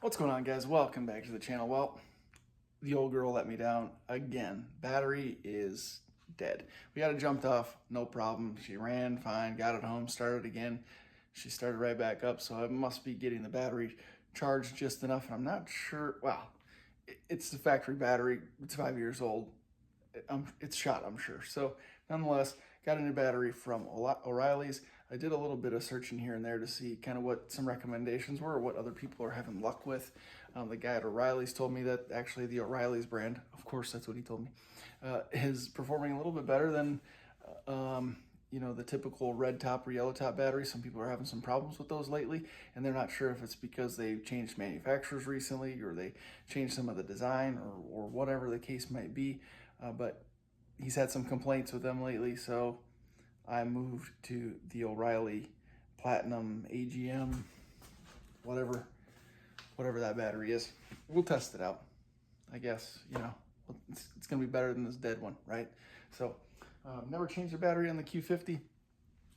What's going on, guys? Welcome back to the channel. Well, the old girl let me down again. Battery is dead. We got it jumped off, no problem. She ran fine, got it home, started again. She started right back up, so I must be getting the battery charged just enough. And I'm not sure, well, it's the factory battery. It's 5 years old. It's shot, I'm sure. So nonetheless, got a new battery from O'Reilly's. I did a little bit of searching here and there to see kind of what some recommendations were, or what other people are having luck with. The guy at O'Reilly's told me that actually the O'Reilly's brand, of course that's what he told me, is performing a little bit better than the typical red top or yellow top battery. Some people are having some problems with those lately, and they're not sure if it's because they've changed manufacturers recently, or they changed some of the design, or whatever the case might be. But he's had some complaints with them lately, so I moved to the O'Reilly Platinum AGM, whatever that battery is. We'll test it out. I guess, it's gonna be better than this dead one, right? So, never changed the battery on the Q50.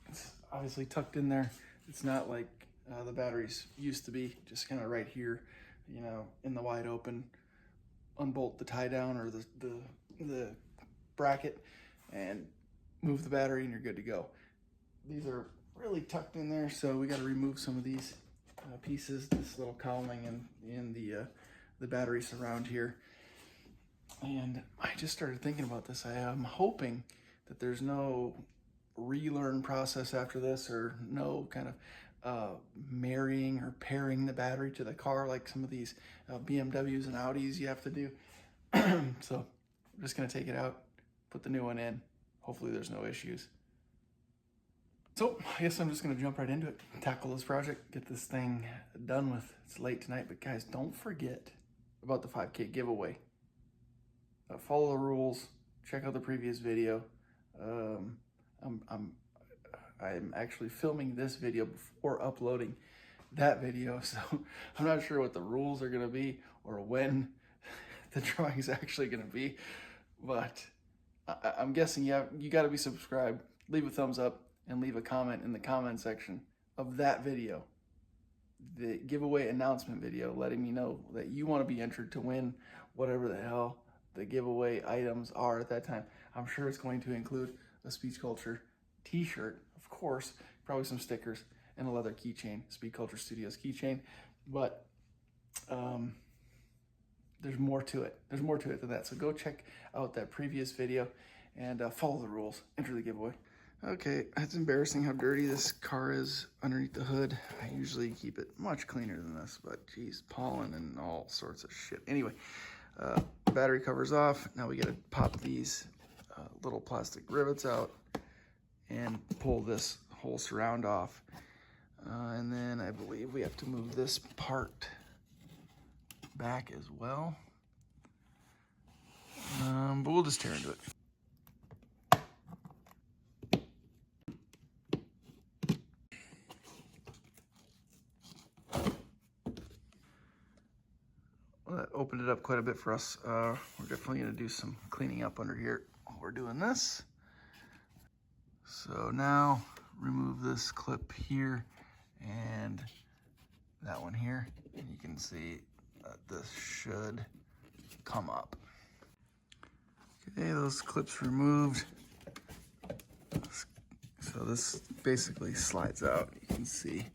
It's obviously tucked in there. It's not like the batteries used to be, just kind of right here, in the wide open. Unbolt the tie down or the bracket and move the battery and you're good to go. These are really tucked in there, so we got to remove some of these pieces, this little cowling in the battery surround here. And I just started thinking about this. I am hoping that there's no relearn process after this, or no kind of marrying or pairing the battery to the car like some of these BMWs and Audis you have to do. So I'm just gonna take it out, put the new one in. Hopefully there's no issues. So I guess I'm just gonna jump right into it, tackle this project, get this thing done with. It's late tonight, but guys, don't forget about the 5K giveaway. Follow the rules, check out the previous video. I'm actually filming this video before uploading that video, so I'm not sure what the rules are gonna be or when the drawing is actually gonna be, but I'm guessing you got to be subscribed, leave a thumbs up, and leave a comment in the comment section of that video, the giveaway announcement video, letting me know that you want to be entered to win whatever the hell the giveaway items are at that time. I'm sure it's going to include a Speed Culture t-shirt, of course, probably some stickers, and a leather keychain, Speed Culture Studios keychain, but there's more to it. There's more to it than that. So go check out that previous video and follow the rules. Enter the giveaway. Okay, it's embarrassing how dirty this car is underneath the hood. I usually keep it much cleaner than this, but geez, pollen and all sorts of shit. Anyway, battery cover's off. Now we gotta pop these little plastic rivets out and pull this whole surround off. And then I believe we have to move this part back as well. But we'll just tear into it. Well, that opened it up quite a bit for us. We're definitely gonna do some cleaning up under here while we're doing this. So now remove this clip here and that one here, and you can see that this should come up. Okay, those clips removed. So this basically slides out, you can see.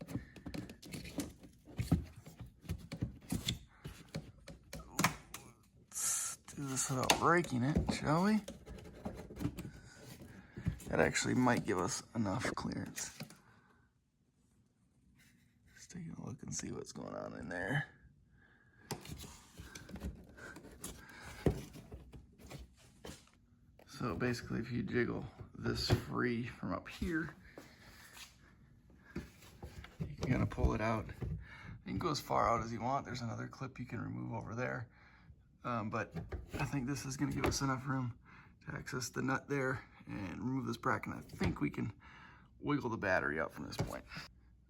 Let's do this without breaking it, shall we? That actually might give us enough clearance. Just taking a look and see what's going on in there. So basically, if you jiggle this free from up here, you can kind of pull it out. You can go as far out as you want. There's another clip you can remove over there. But I think this is gonna give us enough room to access the nut there and remove this bracket. I think we can wiggle the battery out from this point.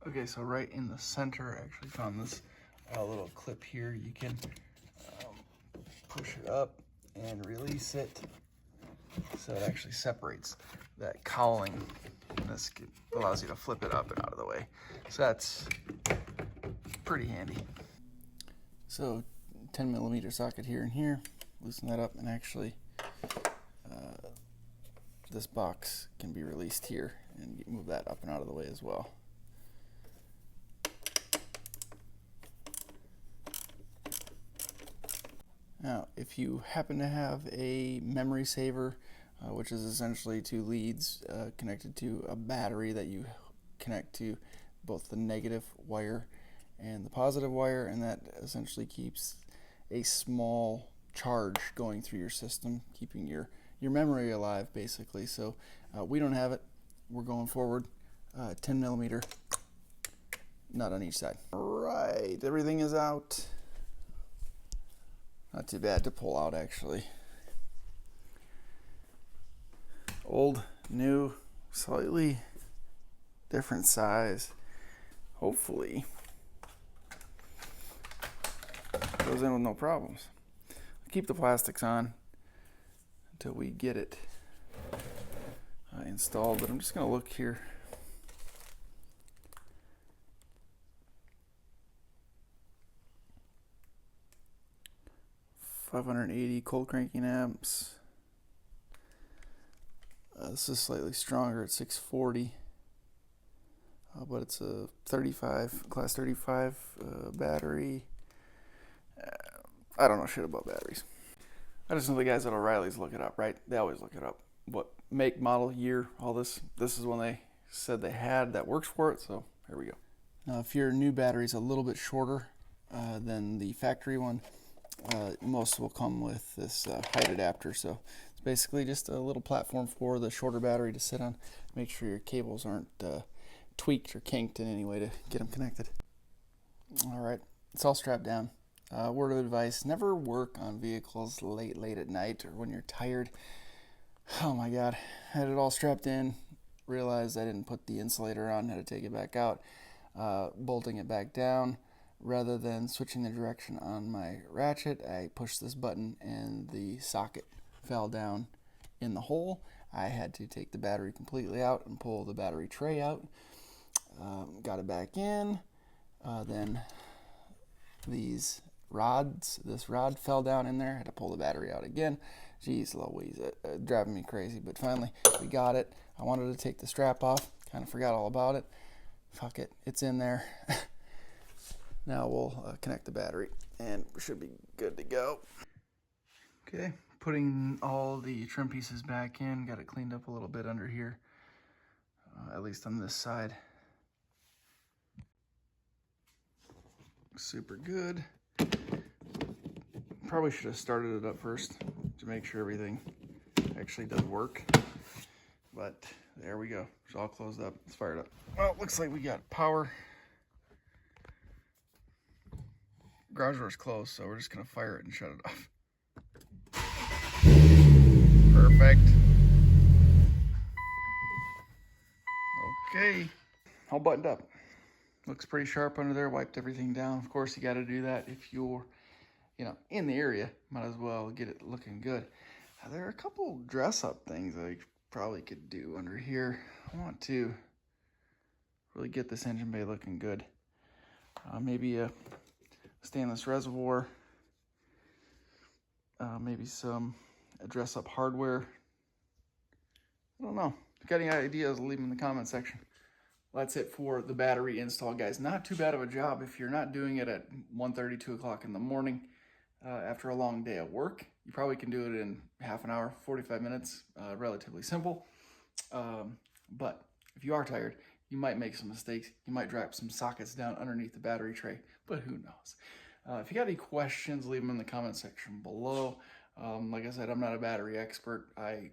Okay, so right in the center, I actually found this little clip here. You can push it up and release it, so it actually separates that cowling. And this allows you to flip it up and out of the way. So that's pretty handy. So 10 millimeter socket here and here, loosen that up, and actually this box can be released here, and move that up and out of the way as well. Now, if you happen to have a memory saver, which is essentially two leads connected to a battery that you connect to both the negative wire and the positive wire, and that essentially keeps a small charge going through your system, keeping your memory alive, basically. So we don't have it. We're going forward. 10 millimeter nut on each side. All right, everything is out. Not too bad to pull out, actually. Old, new, slightly different size. Hopefully goes in with no problems. Keep the plastics on until we get it installed, but I'm just going to look here. $580 cold cranking amps. This is slightly stronger at 640, but it's a 35 class 35 battery. I don't know shit about batteries. I just know the guys at O'Reilly's look it up, right? They always look it up. What make, model, year, all this. This is one they said they had that works for it, so here we go. Now, if your new battery is a little bit shorter than the factory one, most will come with this height adapter. So it's basically just a little platform for the shorter battery to sit on. Make sure your cables aren't tweaked or kinked in any way to get them connected. All right, it's all strapped down. Word of advice, never work on vehicles late at night or when you're tired. Oh my God, had it all strapped in, realized I didn't put the insulator on, had to take it back out, bolting it back down. Rather than switching the direction on my ratchet, I pushed this button and the socket fell down in the hole. I had to take the battery completely out and pull the battery tray out. Got it back in. Then this rod fell down in there. Had to pull the battery out again. Jeez Louise, driving me crazy. But finally, we got it. I wanted to take the strap off. Kind of forgot all about it. Fuck it, it's in there. Now we'll connect the battery and we should be good to go. Okay, putting all the trim pieces back in. Got it cleaned up a little bit under here, at least on this side. Super good. Probably should have started it up first to make sure everything actually does work. But there we go. It's all closed up. It's fired up. Well, looks like we got power. Garage door's closed, so we're just gonna fire it and shut it off. Perfect. Okay, all buttoned up. Looks pretty sharp under there. Wiped everything down. Of course, you got to do that if you're, in the area. Might as well get it looking good. There are a couple dress-up things I probably could do under here. I want to really get this engine bay looking good. Maybe a stainless reservoir, maybe some dress-up hardware. I don't know. If you got any ideas, leave them in the comment section. That's it for the battery install, guys. Not too bad of a job if you're not doing it at 1:30, 2 o'clock in the morning after a long day of work. You probably can do it in half an hour, 45 minutes, relatively simple. But if you are tired, you might make some mistakes. You might drop some sockets down underneath the battery tray, but who knows? If you got any questions, leave them in the comment section below. Like I said, I'm not a battery expert. I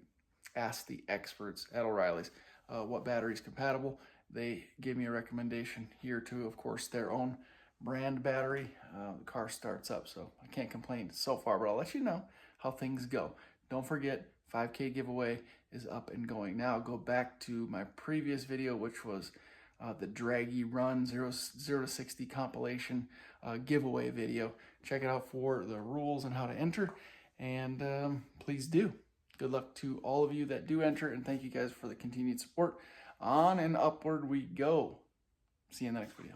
asked the experts at O'Reilly's what battery is compatible. They gave me a recommendation here to, of course, their own brand battery. The car starts up, so I can't complain so far, but I'll let you know how things go. Don't forget, 5K giveaway is up and going. Now go back to my previous video, which was the Draggy Run 0 to 60 compilation giveaway video. Check it out for the rules and how to enter, and please do. Good luck to all of you that do enter, and thank you guys for the continued support. On and upward we go. See you in the next video.